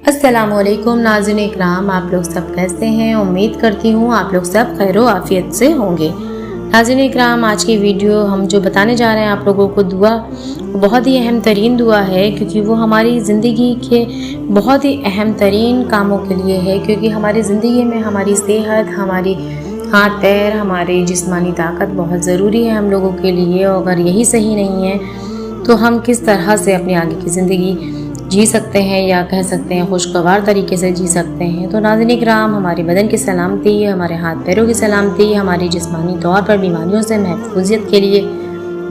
السلام علیکم ناظرین اکرام، آپ لوگ سب کیسے ہیں؟ امید کرتی ہوں آپ لوگ سب خیر و عافیت سے ہوں گے۔ ناظرین اکرام، آج کی ویڈیو ہم جو بتانے جا رہے ہیں آپ لوگوں کو دعا بہت ہی اہم ترین دعا ہے، کیونکہ وہ ہماری زندگی کے بہت ہی اہم ترین کاموں کے لیے ہے، کیونکہ ہماری زندگی میں ہماری صحت، ہماری ہاتھ پیر، ہماری جسمانی طاقت بہت ضروری ہے ہم لوگوں کے لیے، اور اگر یہی صحیح نہیں ہے تو ہم کس طرح سے اپنی آگے کی زندگی جی سکتے ہیں، یا کہہ سکتے ہیں خوشگوار طریقے سے جی سکتے ہیں۔ تو ناظرین اکرام، ہمارے بدن کی سلامتی، ہمارے ہاتھ پیروں کی سلامتی، ہماری جسمانی طور پر بیماریوں سے محفوظیت کے لیے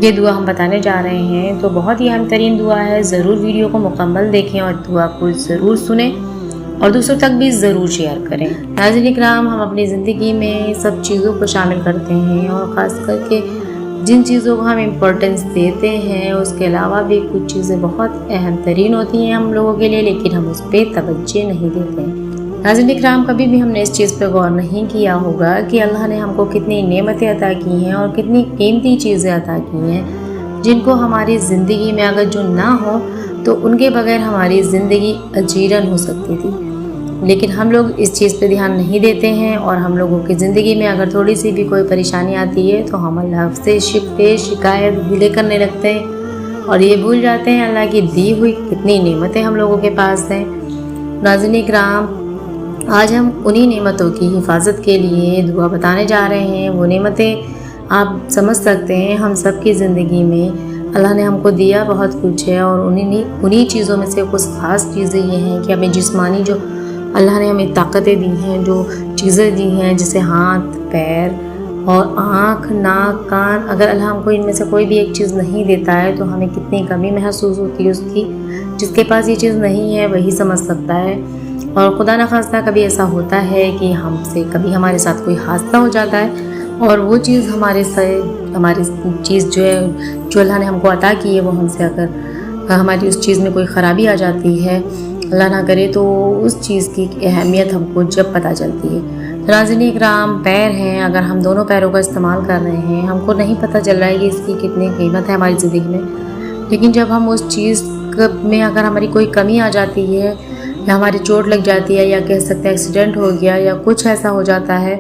یہ دعا ہم بتانے جا رہے ہیں۔ تو بہت ہی اہم ترین دعا ہے، ضرور ویڈیو کو مکمل دیکھیں اور دعا کو ضرور سنیں اور دوسروں تک بھی ضرور شیئر کریں۔ ناظرین اکرام، ہم اپنی زندگی میں سب چیزوں کو شامل کرتے ہیں، اور خاص کر کے جن چیزوں کو ہم امپورٹنس دیتے ہیں اس کے علاوہ بھی کچھ چیزیں بہت اہم ترین ہوتی ہیں ہم لوگوں کے لیے، لیکن ہم اس پہ توجہ نہیں دیتے ہیں۔ ناظرین اکرام، کبھی بھی ہم نے اس چیز پہ غور نہیں کیا ہوگا کہ اللہ نے ہم کو کتنی نعمتیں عطا کی ہیں اور کتنی قیمتی چیزیں عطا کی ہیں، جن کو ہماری زندگی میں اگر جو نہ ہو تو ان کے بغیر ہماری زندگی اجیرن ہو سکتی تھی، لیکن ہم لوگ اس چیز پہ دھیان نہیں دیتے ہیں، اور ہم لوگوں کی زندگی میں اگر تھوڑی سی بھی کوئی پریشانی آتی ہے تو ہم اللہ سے شکایت گلے کرنے لگتے ہیں، اور یہ بھول جاتے ہیں اللہ کی دی ہوئی کتنی نعمتیں ہم لوگوں کے پاس ہیں۔ ناظرین اکرام، آج ہم انہی نعمتوں کی حفاظت کے لیے دعا بتانے جا رہے ہیں۔ وہ نعمتیں آپ سمجھ سکتے ہیں ہم سب کی زندگی میں اللہ نے ہم کو دیا بہت کچھ ہے، اور انہی چیزوں میں سے کچھ خاص چیزیں یہ ہیں کہ ہمیں جسمانی جو اللہ نے ہمیں طاقتیں دی ہیں، جو چیزیں دی ہیں جیسے ہاتھ پیر اور آنکھ ناک کان، اگر اللہ ہم کو ان میں سے کوئی بھی ایک چیز نہیں دیتا ہے تو ہمیں کتنی کمی محسوس ہوتی ہے اس کی۔ جس کے پاس یہ چیز نہیں ہے وہی سمجھ سکتا ہے، اور خدا نخواستہ کبھی ایسا ہوتا ہے کہ کبھی ہمارے ساتھ کوئی حادثہ ہو جاتا ہے، اور وہ چیز ہماری چیز جو ہے جو اللہ نے ہم کو عطا کی ہے وہ ہم سے اگر ہماری اس چیز میں کوئی خرابی آ جاتی ہے، اللہ نہ کرے، تو اس چیز کی اہمیت ہم کو جب پتہ چلتی ہے۔ ناظرین اکرام، پیر ہیں، اگر ہم دونوں پیروں کا استعمال کر رہے ہیں، ہم کو نہیں پتہ چل رہا ہے کہ اس کی کتنی قیمت ہے ہماری زندگی میں، لیکن جب ہم اس چیز میں اگر ہماری کوئی کمی آ جاتی ہے، یا ہماری چوٹ لگ جاتی ہے، یا کہہ سکتے ہیں ایکسیڈنٹ ہو گیا یا کچھ ایسا ہو جاتا ہے،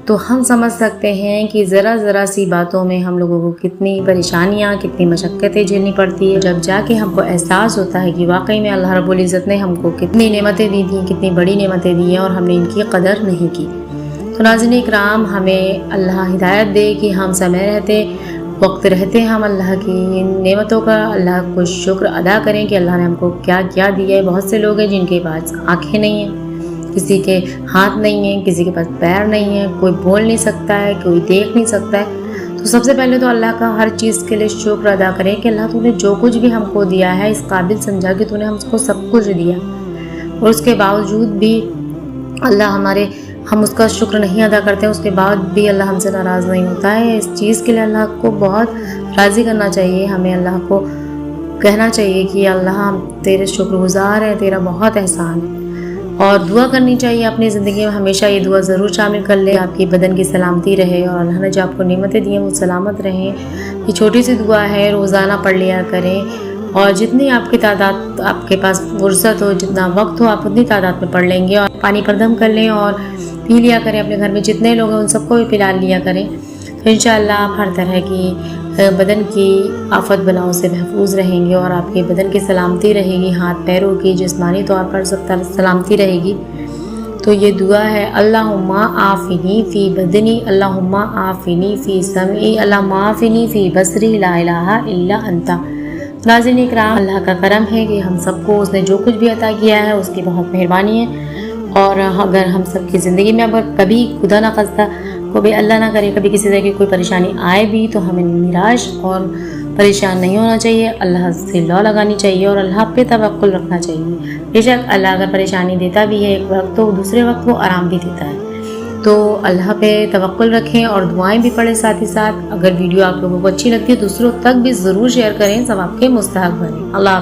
تو ہم سمجھ سکتے ہیں کہ ذرا سی باتوں میں ہم لوگوں کو کتنی پریشانیاں، کتنی مشقتیں جھیلنی پڑتی ہے، جب جا کے ہم کو احساس ہوتا ہے کہ واقعی میں اللہ رب العزت نے ہم کو کتنی نعمتیں دی تھیں، کتنی بڑی نعمتیں دی ہیں، اور ہم نے ان کی قدر نہیں کی۔ تو ناظرین اکرام، ہمیں اللہ ہدایت دے کہ ہم سمے رہتے وقت رہتے ہم اللہ کی نعمتوں کا اللہ کو شکر ادا کریں کہ اللہ نے ہم کو کیا کیا دیا ہے۔ بہت سے لوگ ہیں جن کے پاس آنکھیں نہیں ہیں، کسی کے ہاتھ نہیں ہیں، کسی کے پاس پیر نہیں ہیں، کوئی بول نہیں سکتا ہے، کوئی دیکھ نہیں سکتا ہے۔ تو سب سے پہلے تو اللہ کا ہر چیز کے لیے شکر ادا کریں کہ اللہ تو نے جو کچھ بھی ہم کو دیا ہے اس قابل سمجھا کہ تو نے ہم کو سب کچھ دیا، اور اس کے باوجود بھی ہم اس کا شکر نہیں ادا کرتے ہیں، اس کے بعد بھی اللہ ہم سے ناراض نہیں ہوتا ہے۔ اس چیز کے لیے اللہ کو بہت راضی کرنا چاہیے، ہمیں اللہ کو کہنا چاہیے کہ اللہ ہم تیرے شکر گزار ہیں، تیرا بہت احسان ہے، اور دعا کرنی چاہیے اپنی زندگی میں ہمیشہ۔ یہ دعا ضرور شامل کر لیں، آپ کی بدن کی سلامتی رہے، اور اللہ نے جو آپ کو نعمتیں دی ہیں وہ سلامت رہیں۔ یہ چھوٹی سی دعا ہے، روزانہ پڑھ لیا کریں، اور جتنی آپ کی تعداد آپ کے پاس فرصت ہو، جتنا وقت ہو، آپ اتنی تعداد میں پڑھ لیں گے، اور پانی پر دم کر لیں اور پی لیا کریں۔ اپنے گھر میں جتنے لوگ ہیں ان سب کو بھی پلا لیا کریں، تو انشاءاللہ آپ ہر طرح کی بدن کی آفت بلاؤں سے محفوظ رہیں گے، اور آپ کے بدن کی سلامتی رہے گی، ہاتھ پیروں کی جسمانی طور پر سب طرح سلامتی رہے گی۔ تو یہ دعا ہے، اللہم عافنی فی بدنی، اللہم عافنی فی سمعی، اللہم عافنی فی بصری، لا الہ الا انت۔ ناظرین اکرام، اللہ کا کرم ہے کہ ہم سب کو اس نے جو کچھ بھی عطا کیا ہے اس کی بہت مہربانی ہے، اور اگر ہم سب کی زندگی میں اگر کبھی خدا نہ خواستہ کوئی اللہ نہ کرے کبھی کسی طرح کی کوئی پریشانی آئے بھی، تو ہمیں نراش اور پریشان نہیں ہونا چاہیے، اللہ سے لا لگانی چاہیے، اور اللہ پہ توکل رکھنا چاہیے۔ بے شک اللہ اگر پریشانی دیتا بھی ہے ایک وقت، تو دوسرے وقت وہ آرام بھی دیتا ہے۔ تو اللہ پہ توکل رکھیں اور دعائیں بھی پڑھیں ساتھ ہی ساتھ۔ اگر ویڈیو آپ لوگوں کو اچھی لگتی ہے دوسروں تک بھی ضرور شیئر کریں، ثواب کے مستحق بنیں۔ اللہ حافظ۔